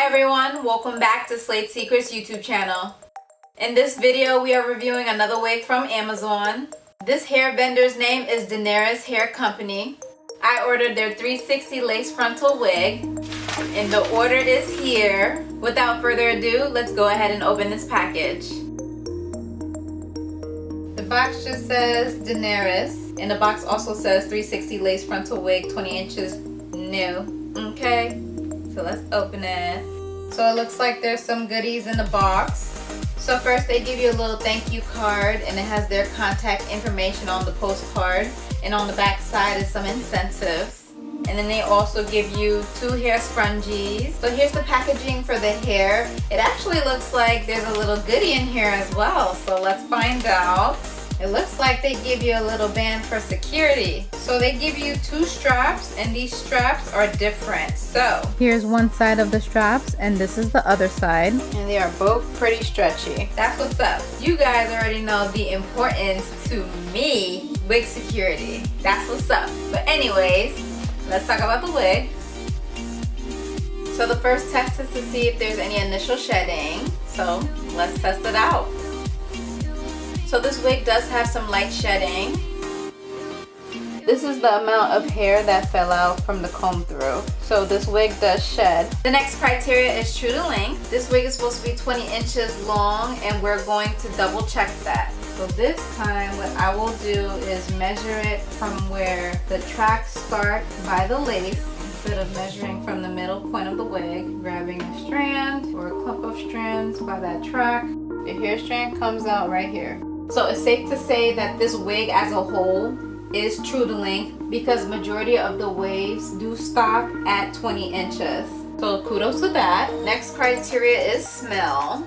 Hi everyone, welcome back to Slate Secrets YouTube channel. In this video, we are reviewing another wig from Amazon. This hair vendor's name is Daenerys Hair Company. I ordered their 360 lace frontal wig, and the order is here. Without further ado, let's go ahead and open this package. The box just says Daenerys, and the box also says 360 lace frontal wig, 20 inches new. Okay, so let's open it. So it looks like there's some goodies in the box. So first they give you a little thank you card, and it has their contact information on the postcard, and on the back side is some incentives. And then they also give you 2 hair scrunchies. So here's the packaging for the hair. It actually looks like there's a little goodie in here as well, so let's find out. It looks like they give you a little band for security. So they give you 2 straps, and these straps are different. So here's one side of the straps, and this is the other side. And they are both pretty stretchy. That's what's up. You guys already know the importance to me, wig security. That's what's up. But anyways, let's talk about the wig. So the first test is to see if there's any initial shedding. So let's test it out. So this wig does have some light shedding. This is the amount of hair that fell out from the comb through. So this wig does shed. The next criteria is true to length. This wig is supposed to be 20 inches long, and we're going to double check that. So this time what I will do is measure it from where the tracks start by the lace, instead of measuring from the middle point of the wig, grabbing a strand or a clump of strands by that track. The hair strand comes out right here. So it's safe to say that this wig as a whole is true to length, because majority of the waves do stop at 20 inches. So kudos to that. Next criteria is smell.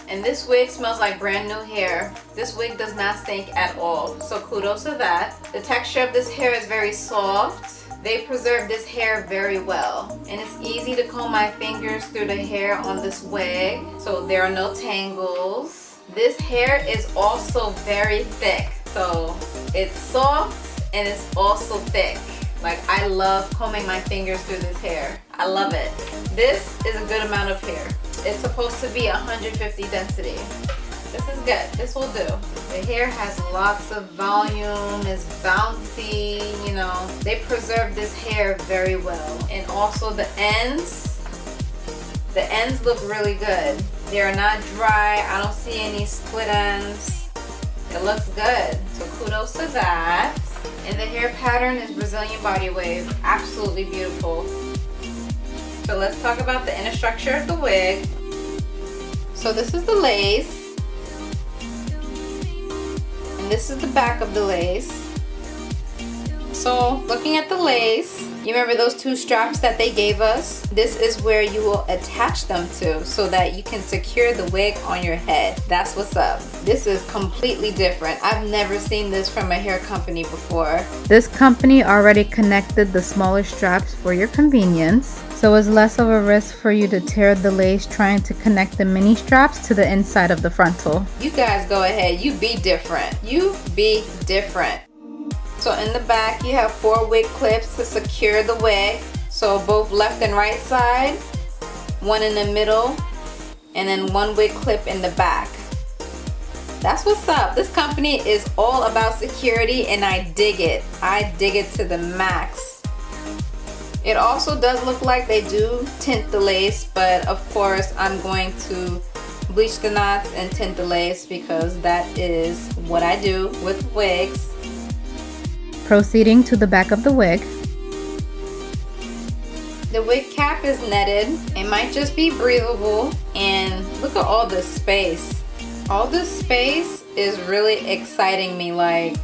And this wig smells like brand new hair. This wig does not stink at all. So kudos to that. The texture of this hair is very soft. They preserve this hair very well. And it's easy to comb my fingers through the hair on this wig. So there are no tangles. This hair is also very thick. So it's soft and it's also thick. Like, I love combing my fingers through this hair. I love it. This is a good amount of hair. It's supposed to be 150 density. This is good. This will do. The hair has lots of volume, it's bouncy, you know. They preserve this hair very well. And also the ends look really good. They are not dry. I don't see any split ends. It looks good. So kudos to that. And the hair pattern is Brazilian body wave. Absolutely beautiful. So let's talk about the inner structure of the wig. So this is the lace. And this is the back of the lace. So looking at the lace, you remember those 2 straps that they gave us? This is where you will attach them to, so that you can secure the wig on your head. That's what's up. This is completely different. I've never seen this from a hair company before. This company already connected the smaller straps for your convenience, so it's less of a risk for you to tear the lace trying to connect the mini straps to the inside of the frontal. You guys go ahead. You be different. You be different. So in the back you have 4 wig clips to secure the wig. So both left and right side, 1 in the middle, and then 1 wig clip in the back. That's what's up. This company is all about security, and I dig it. I dig it to the max. It also does look like they do tint the lace, but of course I'm going to bleach the knots and tint the lace, because that is what I do with wigs. Proceeding to the back of the wig. The wig cap is netted. It might just be breathable, and look at all this space. All this space is really exciting me. Like,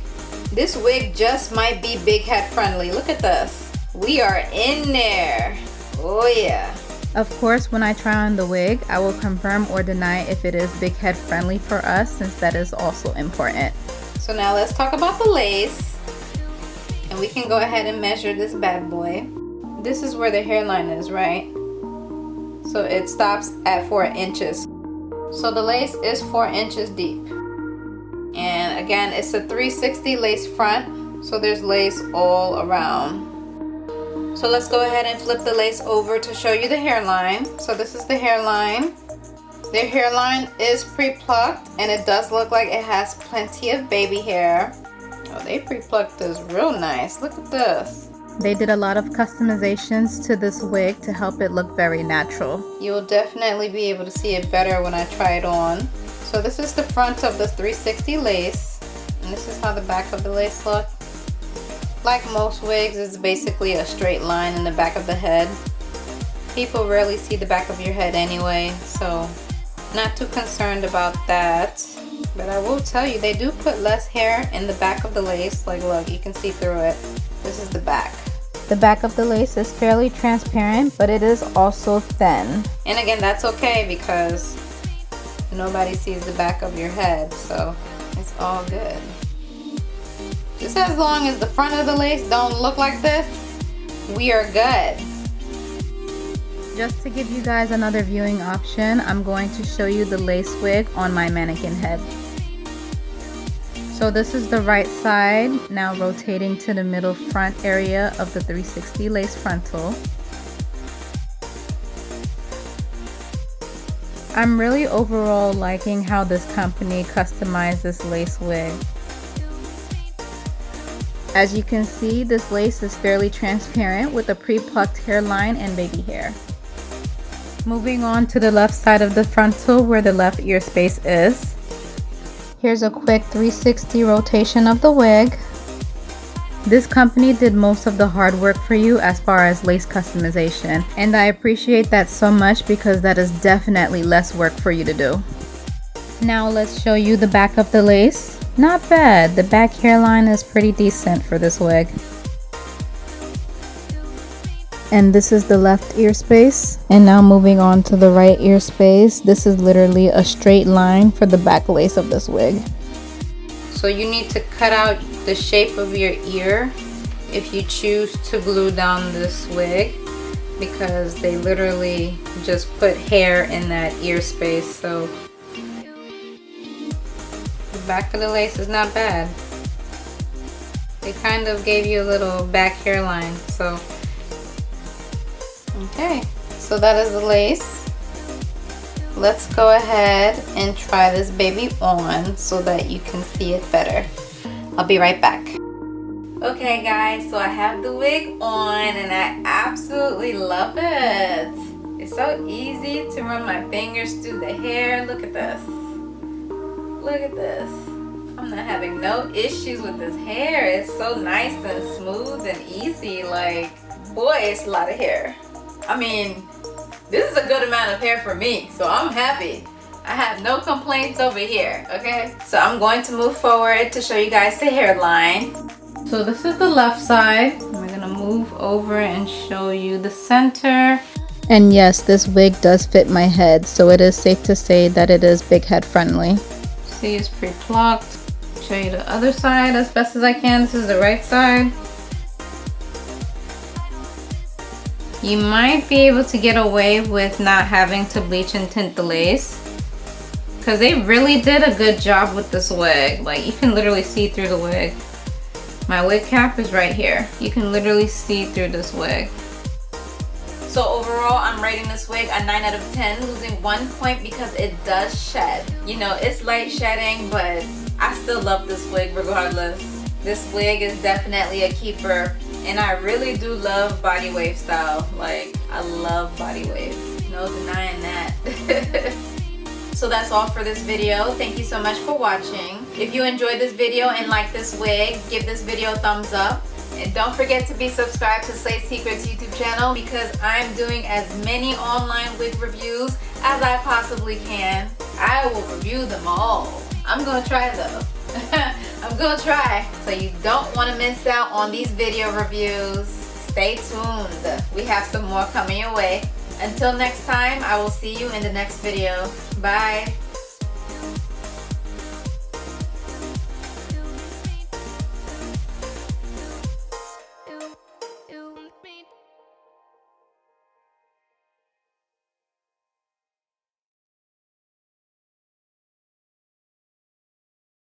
this wig just might be big head friendly. Look at this. We are in there. Oh yeah. Of course, when I try on the wig, I will confirm or deny if it is big head friendly for us, since that is also important. So now let's talk about the lace. And we can go ahead and measure this bad boy. This is where the hairline is, right? So it stops at 4 inches. So the lace is 4 inches deep. And again, it's a 360 lace front, so there's lace all around. So let's go ahead and flip the lace over to show you the hairline. So this is the hairline. Their hairline is pre-plucked and it does look like it has plenty of baby hair. Oh, they pre-plucked this real nice. Look at this. They did a lot of customizations to this wig to help it look very natural. You will definitely be able to see it better when I try it on. So this is the front of the 360 lace, and this is how the back of the lace looks. Like most wigs, it's basically a straight line in the back of the head. People rarely see the back of your head anyway, so not too concerned about that. But I will tell you, they do put less hair in the back of the lace. Like, look, you can see through it. This is the back. The back of the lace is fairly transparent, but it is also thin. And again, that's okay because nobody sees the back of your head, so it's all good. Just as long as the front of the lace don't look like this, we are good. Just to give you guys another viewing option, I'm going to show you the lace wig on my mannequin head. So this is the right side, now rotating to the middle front area of the 360 lace frontal. I'm really overall liking how this company customized this lace wig. As you can see, this lace is fairly transparent with a pre-plucked hairline and baby hair. Moving on to the left side of the frontal where the left ear space is. Here's a quick 360 rotation of the wig. This company did most of the hard work for you as far as lace customization, and I appreciate that so much because that is definitely less work for you to do. Now let's show you the back of the lace. Not bad, the back hairline is pretty decent for this wig. And this is the left ear space. And now moving on to the right ear space. This is literally a straight line for the back lace of this wig. So you need to cut out the shape of your ear if you choose to glue down this wig, because they literally just put hair in that ear space. So the back of the lace is not bad. They kind of gave you a little back hairline. So okay, so that is the lace. Let's go ahead and try this baby on so that you can see it better. I'll be right back. Okay guys, so I have the wig on and I absolutely love it. It's so easy to run my fingers through the hair. Look at this. Look at this. I'm not having no issues with this hair. It's so nice and smooth and easy. Like, boy, it's a lot of hair. I mean, this is a good amount of hair for me, so I'm happy. I have no complaints over here, okay? So I'm going to move forward to show you guys the hairline. So this is the left side. We're gonna move over and show you the center. And yes, this wig does fit my head, so it is safe to say that it is big head friendly. See, it's pre-plucked. Show you the other side as best as I can. This is the right side. You might be able to get away with not having to bleach and tint the lace, because they really did a good job with this wig. Like, you can literally see through the wig. My wig cap is right here. You can literally see through this wig. So overall, I'm rating this wig a 9 out of 10, losing 1 point because it does shed. You know, it's light shedding, but I still love this wig regardless. This wig is definitely a keeper. And I really do love body wave style. Like, I love body wave. No denying that. So that's all for this video. Thank you so much for watching. If you enjoyed this video and like this wig, give this video a thumbs up. And don't forget to be subscribed to Slay Secrets YouTube channel, because I'm doing as many online wig reviews as I possibly can. I will review them all. I'm gonna try though. I'm gonna try. So you don't want to miss out on these video reviews. Stay tuned. We have some more coming your way. Until next time, I will see you in the next video. Bye.